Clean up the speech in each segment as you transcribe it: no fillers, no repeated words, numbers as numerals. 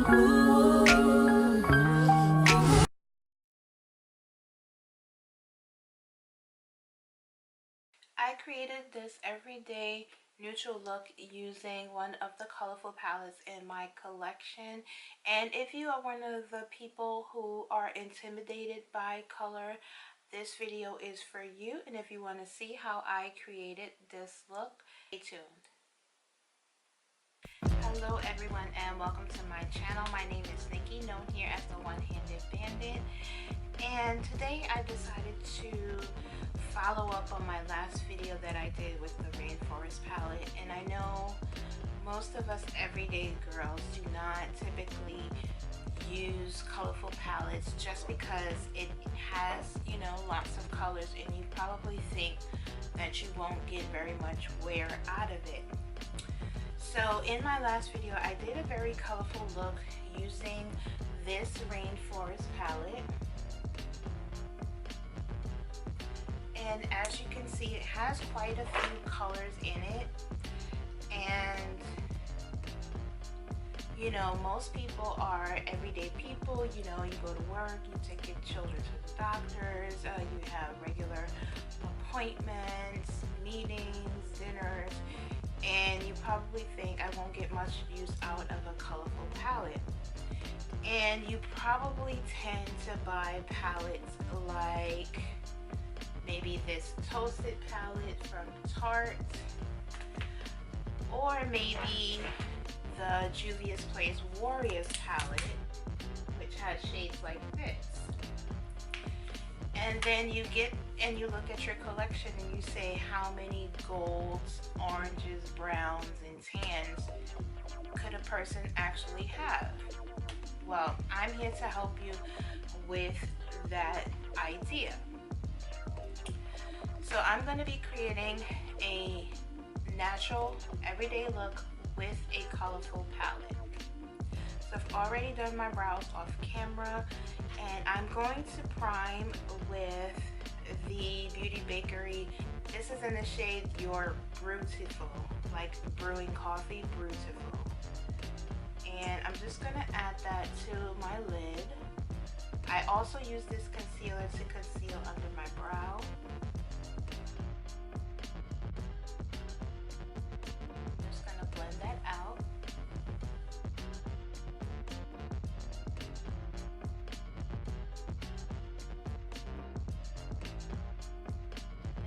I created this everyday neutral look using one of the colorful palettes in my collection. And if you are one of the people who are intimidated by color, this video is for you. And if you want to see how I created this look, stay tuned. Hello everyone and welcome to my channel. My name is Nikki, known here as the One-Handed Bandit. And today I decided to follow up on my last video that I did with the Rainforest palette. And I know most of us everyday girls do not typically use colorful palettes just because it has, you know, lots of colors, and you probably think that you won't get very much wear out of it. So in my last video I did a very colorful look using this Rainforest palette. And as you can see, it has quite a few colors in it. And you know, most people are everyday people. You know, you go to work, you take your children to the doctors, you have regular appointments, meetings, dinners, and you probably think I won't get much use out of a colorful palette. And you probably tend to buy palettes like maybe this Toasted palette from Tarte, or maybe the Juvia's Place Warriors palette, which has shades like this. And then you get and you look at your collection and you say, how many golds, oranges, browns, and tans could a person actually have? Well, I'm here to help you with that idea. So I'm going to be creating a natural everyday look with a colorful palette. So I've already done my brows off camera, and I'm going to prime with the Beauty Bakerie. This is in the shade Your Brewtiful, like brewing coffee, Brewtiful. And I'm just going to add that to my lid. I also use this concealer to conceal under my brow. Blend that out.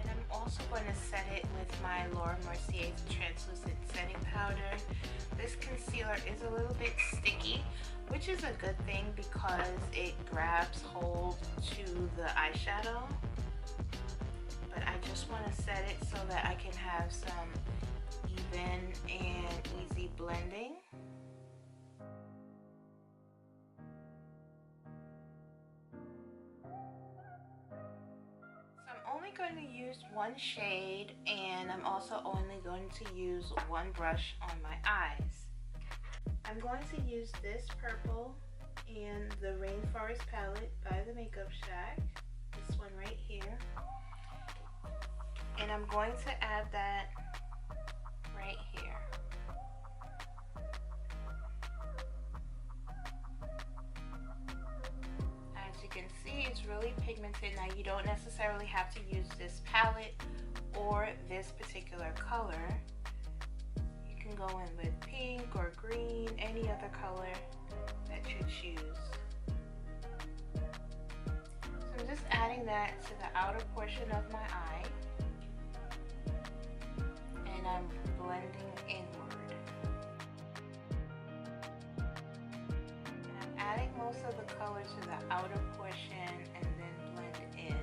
And I'm also going to set it with my Laura Mercier's translucent setting powder. This concealer is a little bit sticky, which is a good thing because it grabs hold to the eyeshadow. But I just want to set it so that I can have some even and easy blending. So I'm only going to use one shade, and I'm also only going to use one brush on my eyes. I'm going to use this purple in the Rainforest palette by the Makeup Shack, this one right here, and I'm going to add that right here. As you can see, it's really pigmented. Now you don't necessarily have to use this palette or this particular color. You can go in with pink or green, any other color that you choose. So I'm just adding that to the outer portion of my eye. And I'm blending inward. And I'm adding most of the color to the outer portion and then blend in.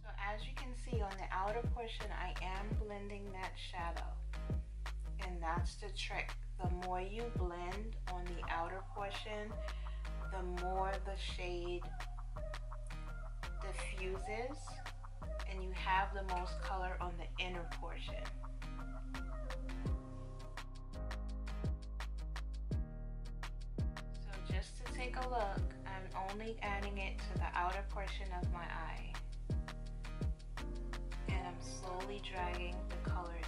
So as you can see, on the outer portion I am blending that shadow, and that's the trick. The more you blend on the outer portion, the more the shade diffuses and you have the most color on the inner portion. take a look, I'm only adding it to the outer portion of my eye. And I'm slowly dragging the color in.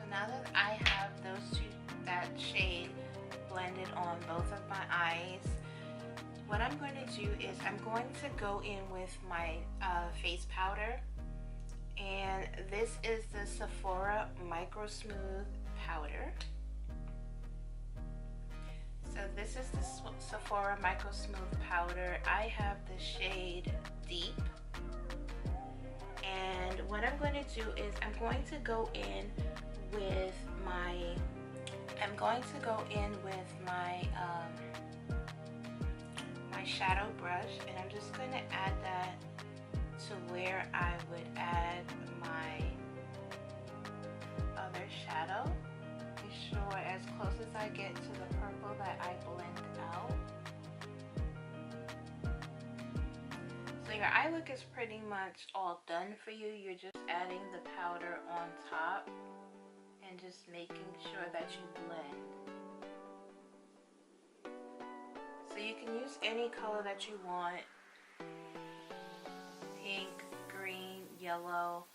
Now that I have that shade blended on both of my eyes, what I'm going to do is I'm going to go in with my face powder, and this is the Sephora Micro Smooth Powder. So this is the Sephora Micro Smooth Powder. I have the shade Deep, and what I'm going to do is I'm going to go in with my my shadow brush, and I'm just going to add that to where I would add my other shadow. Make sure as close as I get to the purple that I blend out. So your eye look is pretty much all done for you. You're just adding the powder on top and just making sure that you blend. So you can use any color that you want. Pink, green, yellow.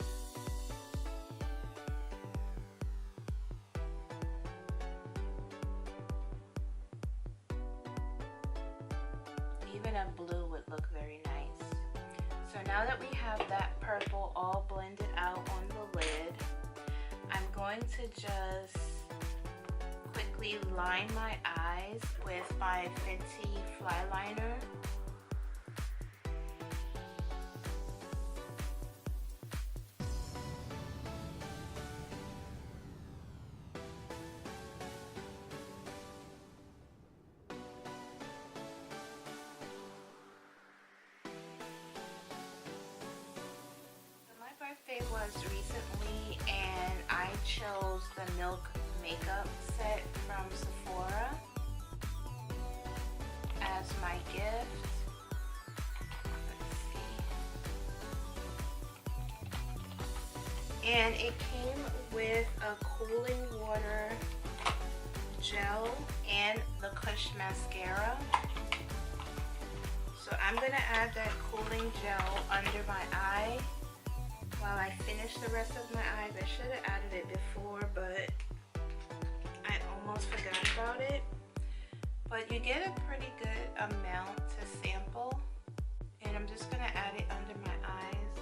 Even a blue would look very nice. So now that we have that purple all blended out on the lid, I'm going to just quickly line my eyes with my Fenty flyliner. Birthday was recently, and I chose the Milk makeup set from Sephora as my gift. Let's see. And it came with a cooling water gel and the Kush mascara. So I'm gonna add that cooling gel under my eye while I finish the rest of my eyes. I should have added it before, but I almost forgot about it. But you get a pretty good amount to sample, and I'm just gonna add it under my eyes.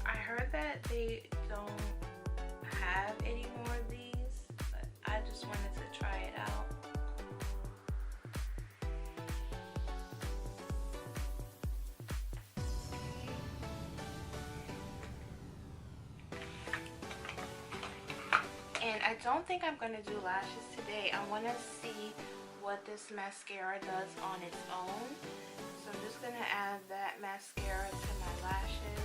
I heard that they don't have any more of these, but I just wanted to try it out. And I don't think I'm going to do lashes today. I want to see what this mascara does on its own. So I'm just going to add that mascara to my lashes.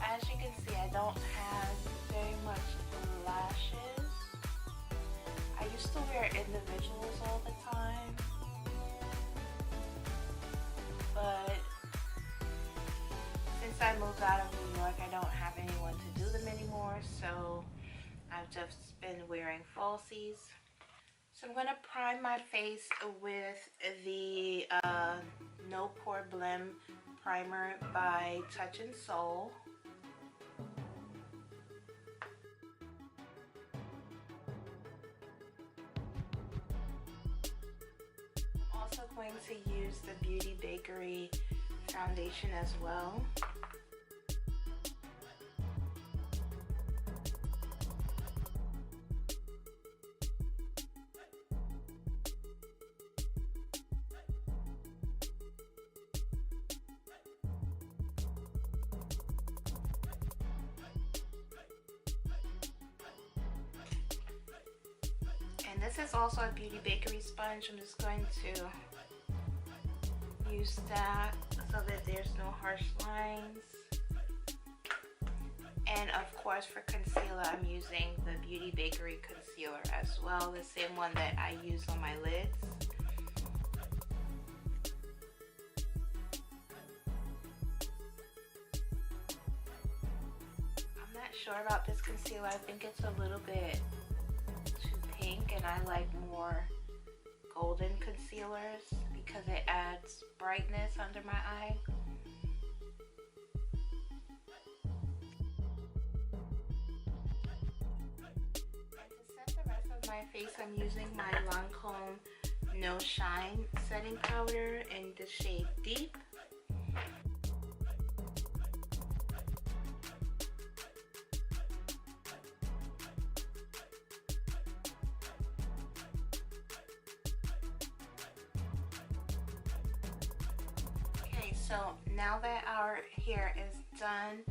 As you can see, I don't have very much lashes. I used to wear individuals all the time, but since I moved out of New York, I don't have anyone to do them anymore, so I've just been wearing falsies. So I'm going to prime my face with the No Pore Blem Primer by Touch and Soul. Also going to use the Beauty Bakerie foundation as well. This is also a Beauty Bakerie sponge. I'm just going to use that so that there's no harsh lines. And of course for concealer, I'm using the Beauty Bakerie concealer as well, the same one that I use on my lids. I'm not sure about this concealer. I think it's a little bit too pink, and I like more golden concealers because it adds brightness under my eye. My face, I'm using my Lancome No Shine setting powder in the shade Deep. Okay, so now that our hair is done,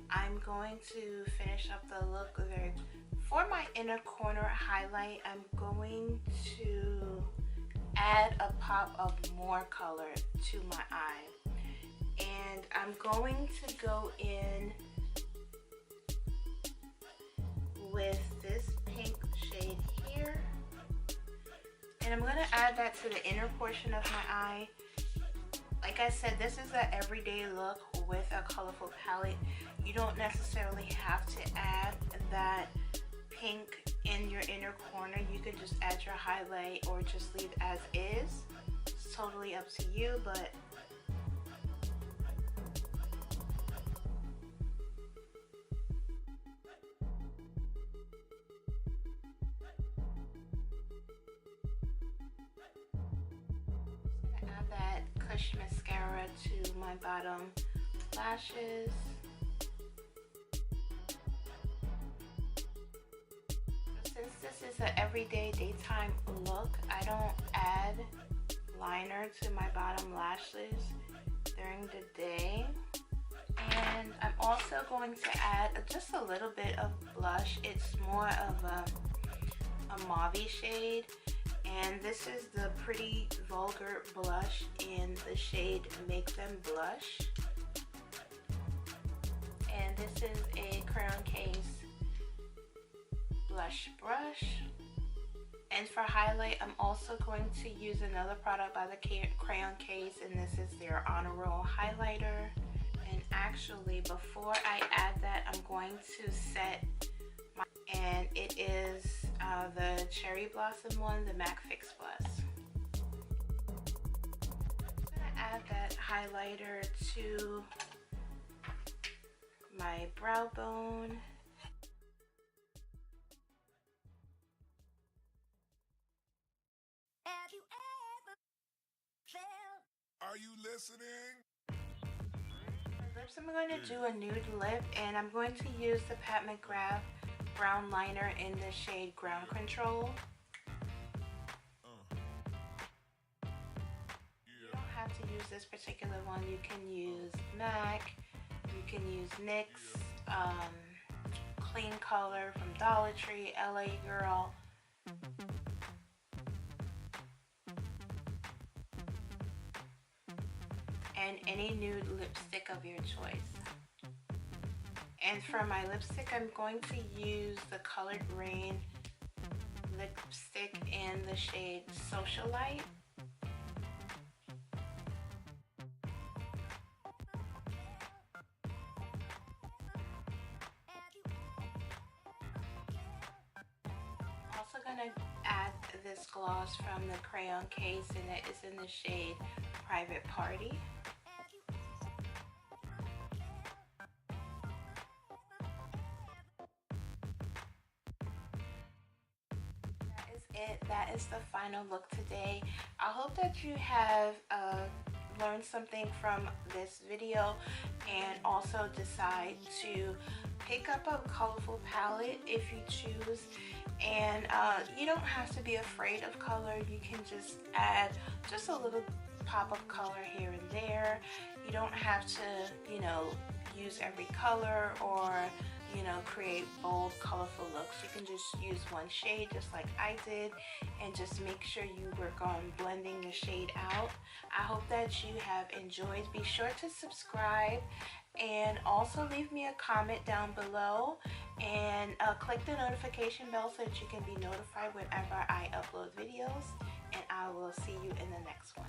I'm going to finish up the look very. For my inner corner highlight, I'm going to add a pop of more color to my eye. And I'm going to go in with this pink shade here. And I'm going to add that to the inner portion of my eye. Like I said, this is an everyday look with a colorful palette. You don't necessarily have to add that pink in your inner corner. You could just add your highlight or just leave as is. It's totally up to you, but I'm gonna add that Kush mascara to my bottom lashes. Since this is an everyday daytime look, I don't add liner to my bottom lashes during the day. And I'm also going to add just a little bit of blush. It's more of a mauve shade, and this is the Pretty Vulgar blush in the shade Make Them Blush. And this is a Crayon case blush brush. And for highlight, I'm also going to use another product by the Crayon case, and this is their honoroll highlighter. And actually, before I add that, I'm going to set my, and it is the Cherry Blossom one, the MAC Fix Plus. I'm gonna add that highlighter to my brow bone. Are you listening? For lips, I'm going to do a nude lip, and I'm going to use the Pat McGrath brown liner in the shade Ground Control. You don't have to use this particular one. You can use MAC, you can use NYX, Clean Color from Dollar Tree, LA Girl. And any nude lipstick of your choice. And for my lipstick, I'm going to use the Colored Raine lipstick in the shade Socialite. I'm also going to add this gloss from the Crayon case, and it is in the shade Private Party. That is the final look today. I hope that you have learned something from this video, and also decide to pick up a colorful palette if you choose. And you don't have to be afraid of color. You can just add just a little pop of color here and there. You don't have to, you know, use every color or, you know, create bold, colorful looks. You can just use one shade just like I did, and just make sure you work on blending the shade out. I hope that you have enjoyed. Be sure to subscribe and also leave me a comment down below, and click the notification bell so that you can be notified whenever I upload videos, and I will see you in the next one.